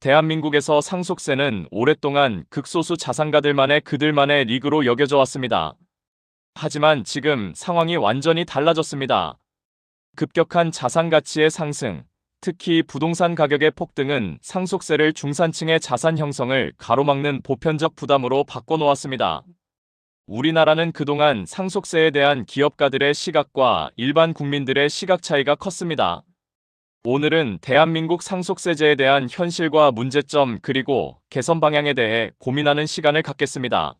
대한민국에서 상속세는 오랫동안 극소수 자산가들만의 그들만의 리그로 여겨져 왔습니다. 하지만 지금 상황이 완전히 달라졌습니다. 급격한 자산 가치의 상승, 특히 부동산 가격의 폭등은 상속세를 중산층의 자산 형성을 가로막는 보편적 부담으로 바꿔놓았습니다. 우리나라는 그동안 상속세에 대한 기업가들의 시각과 일반 국민들의 시각 차이가 컸습니다. 오늘은 대한민국 상속세제에 대한 현실과 문제점 그리고 개선 방향에 대해 고민하는 시간을 갖겠습니다.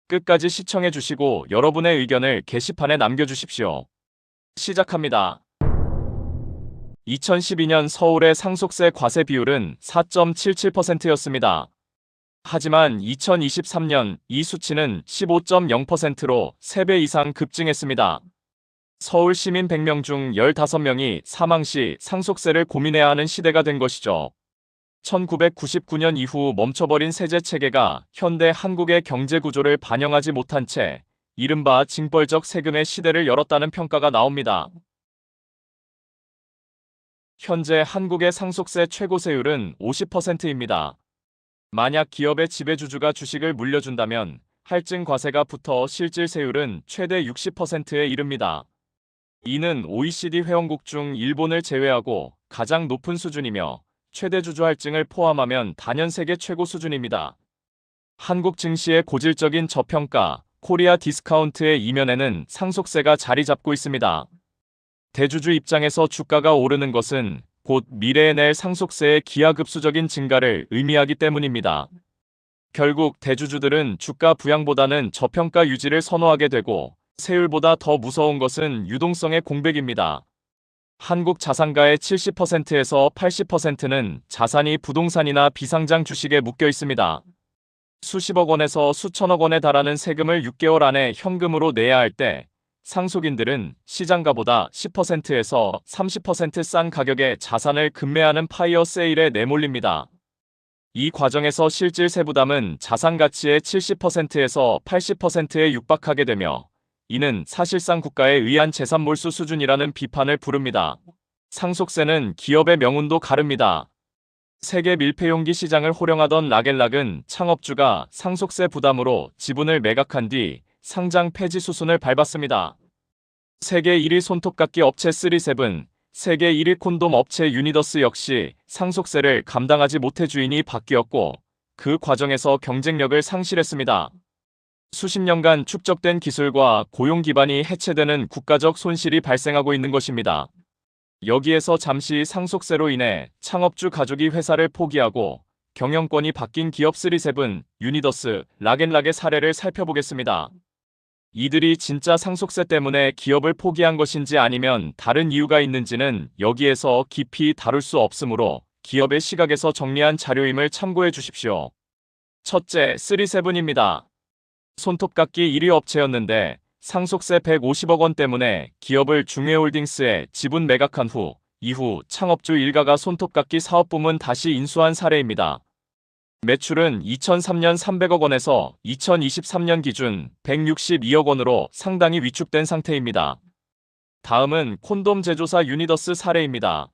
끝까지 시청해 주시고 여러분의 의견을 게시판에 남겨주십시오. 시작합니다. 2012년 서울의 상속세 과세 비율은 4.77%였습니다. 하지만 2023년 이 수치는 15.0%로 3배 이상 급증했습니다. 서울 시민 100명 중 15명이 사망 시 상속세를 고민해야 하는 시대가 된 것이죠. 1999년 이후 멈춰버린 세제 체계가 현대 한국의 경제 구조를 반영하지 못한 채 이른바 징벌적 세금의 시대를 열었다는 평가가 나옵니다. 현재 한국의 상속세 최고세율은 50%입니다. 만약 기업의 지배주주가 주식을 물려준다면 할증 과세가 붙어 실질세율은 최대 60%에 이릅니다. 이는 OECD 회원국 중 일본을 제외하고 가장 높은 수준이며 최대 주주 할증을 포함하면 단연 세계 최고 수준입니다. 한국 증시의 고질적인 저평가, 코리아 디스카운트의 이면에는 상속세가 자리 잡고 있습니다. 대주주 입장에서 주가가 오르는 것은 곧 미래에 낼 상속세의 기하급수적인 증가를 의미하기 때문입니다. 결국 대주주들은 주가 부양보다는 저평가 유지를 선호하게 되고 세율보다 더 무서운 것은 유동성의 공백입니다. 한국 자산가의 70%에서 80%는 자산이 부동산이나 비상장 주식에 묶여 있습니다. 수십억 원에서 수천억 원에 달하는 세금을 6개월 안에 현금으로 내야 할 때 상속인들은 시장가보다 10%에서 30% 싼 가격에 자산을 급매하는 파이어 세일에 내몰립니다. 이 과정에서 실질 세부담은 자산 가치의 70%에서 80%에 육박하게 되며 이는 사실상 국가에 의한 재산 몰수 수준이라는 비판을 부릅니다. 상속세는 기업의 명운도 가릅니다. 세계 밀폐용기 시장을 호령하던 락앤락은 창업주가 상속세 부담으로 지분을 매각한 뒤 상장 폐지 수순을 밟았습니다. 세계 1위 손톱깎이 업체 37, 세계 1위 콘돔 업체 유니더스 역시 상속세를 감당하지 못해 주인이 바뀌었고 그 과정에서 경쟁력을 상실했습니다. 수십 년간 축적된 기술과 고용 기반이 해체되는 국가적 손실이 발생하고 있는 것입니다. 여기에서 잠시 상속세로 인해 창업주 가족이 회사를 포기하고 경영권이 바뀐 기업 37, 유니더스, 락앤락의 사례를 살펴보겠습니다. 이들이 진짜 상속세 때문에 기업을 포기한 것인지 아니면 다른 이유가 있는지는 여기에서 깊이 다룰 수 없으므로 기업의 시각에서 정리한 자료임을 참고해 주십시오. 첫째, 37입니다. 손톱깎이 1위 업체였는데 상속세 150억 원 때문에 기업을 중해홀딩스에 지분 매각한 이후 창업주 일가가 손톱깎이 사업부문 다시 인수한 사례입니다. 매출은 2003년 300억 원에서 2023년 기준 162억 원으로 상당히 위축된 상태입니다. 다음은 콘돔 제조사 유니더스 사례입니다.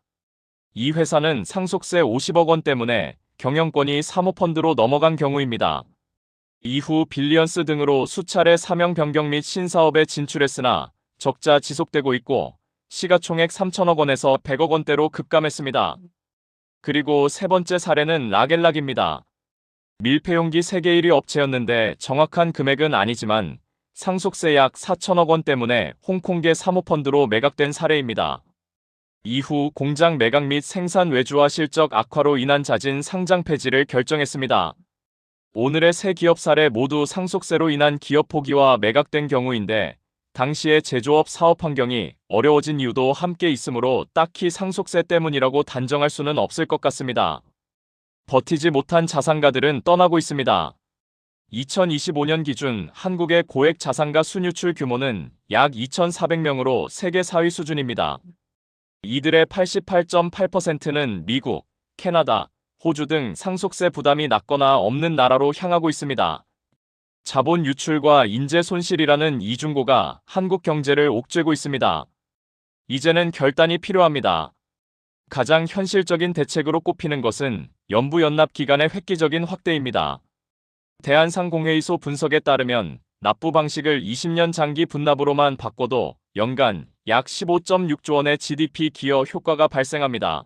이 회사는 상속세 50억 원 때문에 경영권이 사모펀드로 넘어간 경우입니다. 이후 빌리언스 등으로 수차례 사명 변경 및 신사업에 진출했으나 적자 지속되고 있고 시가총액 3천억 원에서 100억 원대로 급감했습니다. 그리고 세 번째 사례는 락앤락입니다. 밀폐용기 세계 1위 업체였는데 정확한 금액은 아니지만 상속세 약 4천억 원 때문에 홍콩계 사모펀드로 매각된 사례입니다. 이후 공장 매각 및 생산 외주화 실적 악화로 인한 잦은 상장 폐지를 결정했습니다. 오늘의 세 기업 사례 모두 상속세로 인한 기업 포기와 매각된 경우인데 당시의 제조업 사업 환경이 어려워진 이유도 함께 있으므로 딱히 상속세 때문이라고 단정할 수는 없을 것 같습니다. 버티지 못한 자산가들은 떠나고 있습니다. 2025년 기준 한국의 고액 자산가 순유출 규모는 약 2,400명으로 세계 4위 수준입니다. 이들의 88.8%는 미국, 캐나다, 호주 등 상속세 부담이 낮거나 없는 나라로 향하고 있습니다. 자본 유출과 인재 손실이라는 이중고가 한국 경제를 옥죄고 있습니다. 이제는 결단이 필요합니다. 가장 현실적인 대책으로 꼽히는 것은 연부 연납 기간의 획기적인 확대입니다. 대한상공회의소 분석에 따르면 납부 방식을 20년 장기 분납으로만 바꿔도 연간 약 15.6조 원의 GDP 기여 효과가 발생합니다.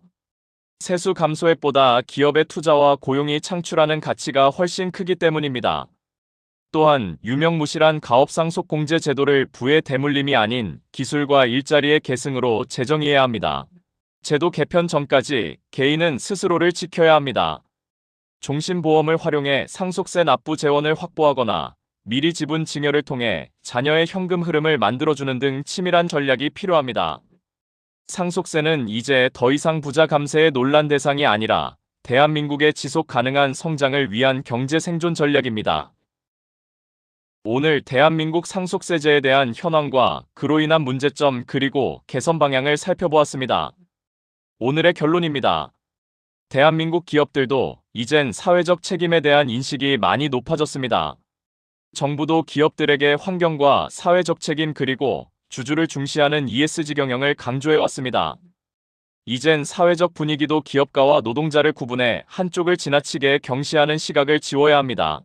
세수 감소액보다 기업의 투자와 고용이 창출하는 가치가 훨씬 크기 때문입니다. 또한 유명무실한 가업상속 공제 제도를 부의 대물림이 아닌 기술과 일자리의 계승으로 재정의해야 합니다. 제도 개편 전까지 개인은 스스로를 지켜야 합니다. 종신보험을 활용해 상속세 납부 재원을 확보하거나 미리 지분 증여를 통해 자녀의 현금 흐름을 만들어주는 등 치밀한 전략이 필요합니다. 상속세는 이제 더 이상 부자 감세의 논란 대상이 아니라 대한민국의 지속 가능한 성장을 위한 경제 생존 전략입니다. 오늘 대한민국 상속세제에 대한 현황과 그로 인한 문제점 그리고 개선 방향을 살펴보았습니다. 오늘의 결론입니다. 대한민국 기업들도 이젠 사회적 책임에 대한 인식이 많이 높아졌습니다. 정부도 기업들에게 환경과 사회적 책임 그리고 주주를 중시하는 ESG 경영을 강조해왔습니다. 이젠 사회적 분위기도 기업가와 노동자를 구분해 한쪽을 지나치게 경시하는 시각을 지워야 합니다.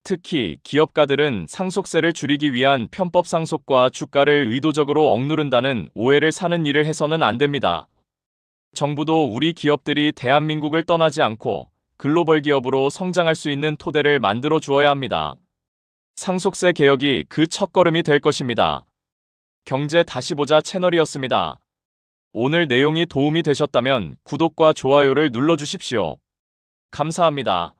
특히 기업가들은 상속세를 줄이기 위한 편법 상속과 주가를 의도적으로 억누른다는 오해를 사는 일을 해서는 안 됩니다. 정부도 우리 기업들이 대한민국을 떠나지 않고 글로벌 기업으로 성장할 수 있는 토대를 만들어 주어야 합니다. 상속세 개혁이 그 첫걸음이 될 것입니다. 경제 다시 보자 채널이었습니다. 오늘 내용이 도움이 되셨다면 구독과 좋아요를 눌러주십시오. 감사합니다.